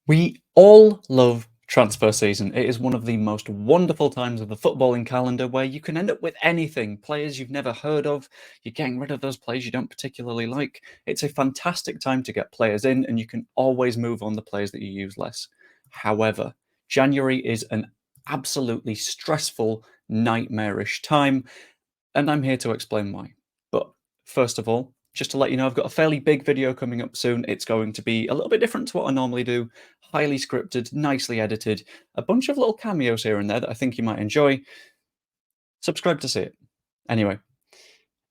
We all love transfer season. It is one of the most wonderful times of the footballing calendar where you can end up with anything. Players you've never heard of, you're getting rid of those players you don't particularly like. It's a fantastic time to get players in, and you can always move on the players that you use less. However, January is an absolutely stressful, nightmarish time, and I'm here to explain why. But first of all, just to let you know, I've got a fairly big video coming up soon. It's going to be a little bit different to what I normally do, highly scripted, nicely edited, a bunch of little cameos here and there that I think you might enjoy. Subscribe to see it. Anyway,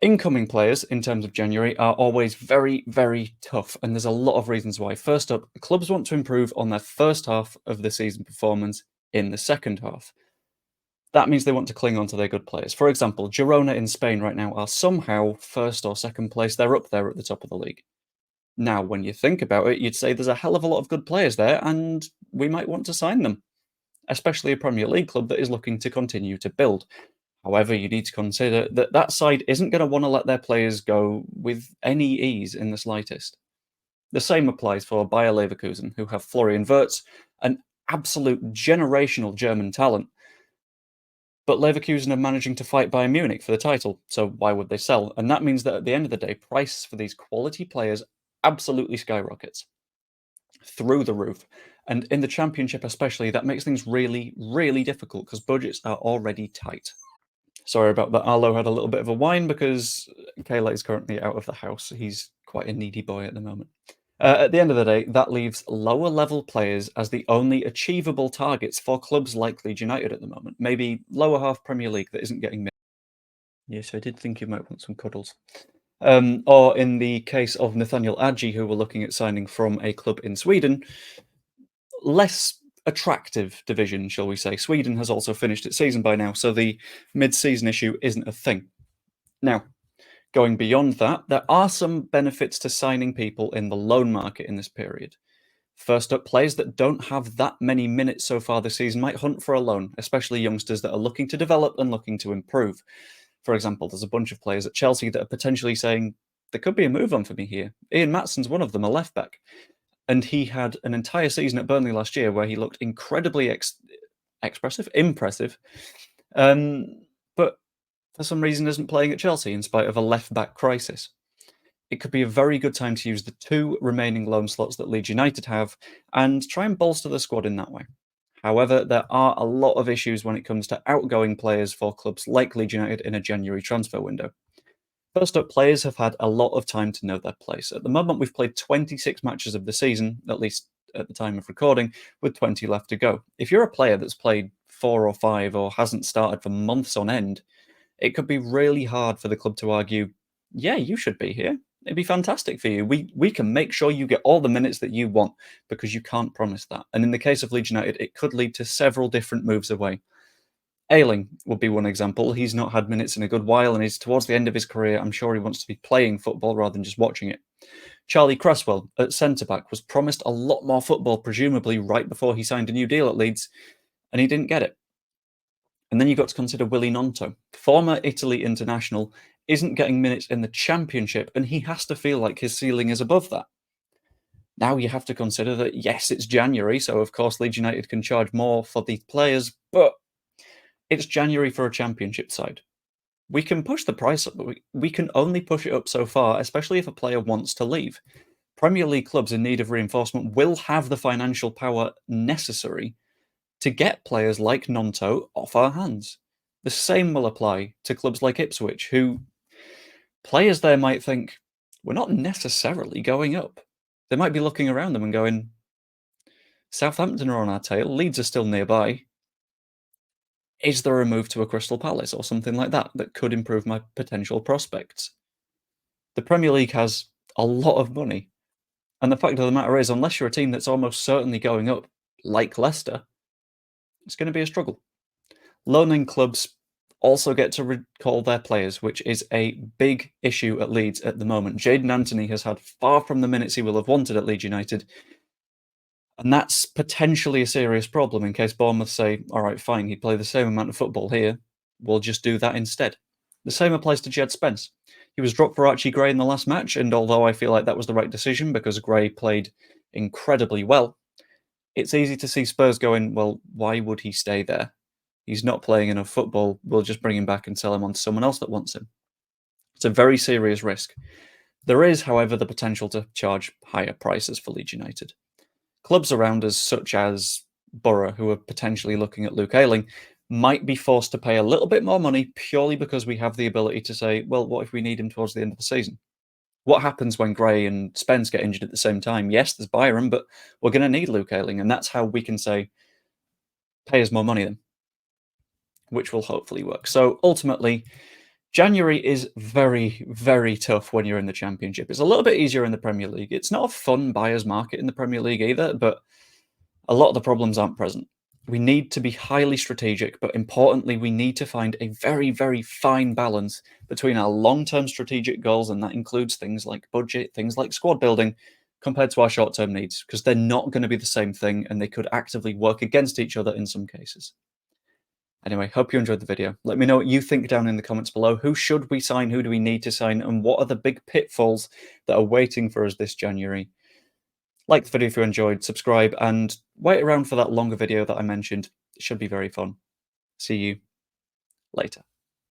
incoming players in terms of January are always very, very tough, and there's a lot of reasons why. First up, clubs want to improve on their first half of the season performance in the second half. That means they want to cling on to their good players. For example, Girona in Spain right now are somehow first or second place. They're up there at the top of the league. Now, when you think about it, you'd say there's a hell of a lot of good players there, and we might want to sign them, especially a Premier League club that is looking to continue to build. However, you need to consider that that side isn't going to want to let their players go with any ease in the slightest. The same applies for Bayer Leverkusen, who have Florian Wirtz, an absolute generational German talent. But Leverkusen are managing to fight Bayern Munich for the title, so why would they sell? And that means that at the end of the day, prices for these quality players absolutely skyrockets through the roof. And in the Championship especially, that makes things really, really difficult because budgets are already tight. Sorry about that. Arlo had a little bit of a whine because Kayla is currently out of the house. He's quite a needy boy at the moment. At the end of the day, that leaves lower level players as the only achievable targets for clubs like Leeds United at the moment. Maybe lower half Premier League that isn't getting. Yes, I did think you might want some cuddles. Or in the case of Nathaniel Adji, who we're looking at signing from a club in Sweden, less attractive division, shall we say. Sweden has also finished its season by now, so the mid-season issue isn't a thing. Now, going beyond that, there are some benefits to signing people in the loan market in this period. First up, players that don't have that many minutes so far this season might hunt for a loan, especially youngsters that are looking to develop and looking to improve. For example, there's a bunch of players at Chelsea that are potentially saying, there could be a move on for me here. Ian Matson's one of them, a left back. And he had an entire season at Burnley last year where he looked incredibly impressive. But for some reason isn't playing at Chelsea in spite of a left-back crisis. It could be a very good time to use the two remaining loan slots that Leeds United have and try and bolster the squad in that way. However, there are a lot of issues when it comes to outgoing players for clubs like Leeds United in a January transfer window. First up, players have had a lot of time to know their place. At the moment, we've played 26 matches of the season, at least at the time of recording, with 20 left to go. If you're a player that's played 4 or 5 or hasn't started for months on end, it could be really hard for the club to argue, yeah, you should be here. It'd be fantastic for you. We can make sure you get all the minutes that you want because you can't promise that. And in the case of Leeds United, it could lead to several different moves away. Ayling would be one example. He's not had minutes in a good while and he's towards the end of his career. I'm sure he wants to be playing football rather than just watching it. Charlie Cresswell at centre-back was promised a lot more football, presumably right before he signed a new deal at Leeds, and he didn't get it. And then you've got to consider Willy Nonto. Former Italy international isn't getting minutes in the Championship, and he has to feel like his ceiling is above that. Now you have to consider that, yes, it's January, so of course Leeds United can charge more for these players, but it's January for a Championship side. We can push the price up, but we can only push it up so far, especially if a player wants to leave. Premier League clubs in need of reinforcement will have the financial power necessary to get players like Nonto off our hands. The same will apply to clubs like Ipswich, who players there might think, we're not necessarily going up. They might be looking around them and going, Southampton are on our tail, Leeds are still nearby. Is there a move to a Crystal Palace or something like that that could improve my potential prospects? The Premier League has a lot of money. And the fact of the matter is, unless you're a team that's almost certainly going up, like Leicester, it's going to be a struggle. Loaning clubs also get to recall their players, which is a big issue at Leeds at the moment. Jadon Anthony has had far from the minutes he will have wanted at Leeds United, and that's potentially a serious problem in case Bournemouth say, all right, fine, he'd play the same amount of football here, we'll just do that instead. The same applies to Jed Spence. He was dropped for Archie Gray in the last match, and although I feel like that was the right decision because Gray played incredibly well, It's easy to see Spurs going, well, why would he stay there? He's not playing enough football. We'll just bring him back and sell him on to someone else that wants him. It's a very serious risk. There is, however, the potential to charge higher prices for Leeds United. Clubs around us, such as Borough, who are potentially looking at Luke Ayling, might be forced to pay a little bit more money purely because we have the ability to say, well, what if we need him towards the end of the season? What happens when Gray and Spence get injured at the same time? Yes, there's Byron, but we're going to need Luke Ayling, and that's how we can say, pay us more money then, which will hopefully work. So ultimately, January is very, very tough when you're in the Championship. It's a little bit easier in the Premier League. It's not a fun buyer's market in the Premier League either, but a lot of the problems aren't present. We need to be highly strategic, but importantly, we need to find a very, very fine balance between our long-term strategic goals, and that includes things like budget, things like squad building, compared to our short-term needs, because they're not going to be the same thing, and they could actively work against each other in some cases. Anyway, hope you enjoyed the video. Let me know what you think down in the comments below. Who should we sign? Who do we need to sign? And what are the big pitfalls that are waiting for us this January? Like the video if you enjoyed, subscribe, and wait around for that longer video that I mentioned. It should be very fun. See you later.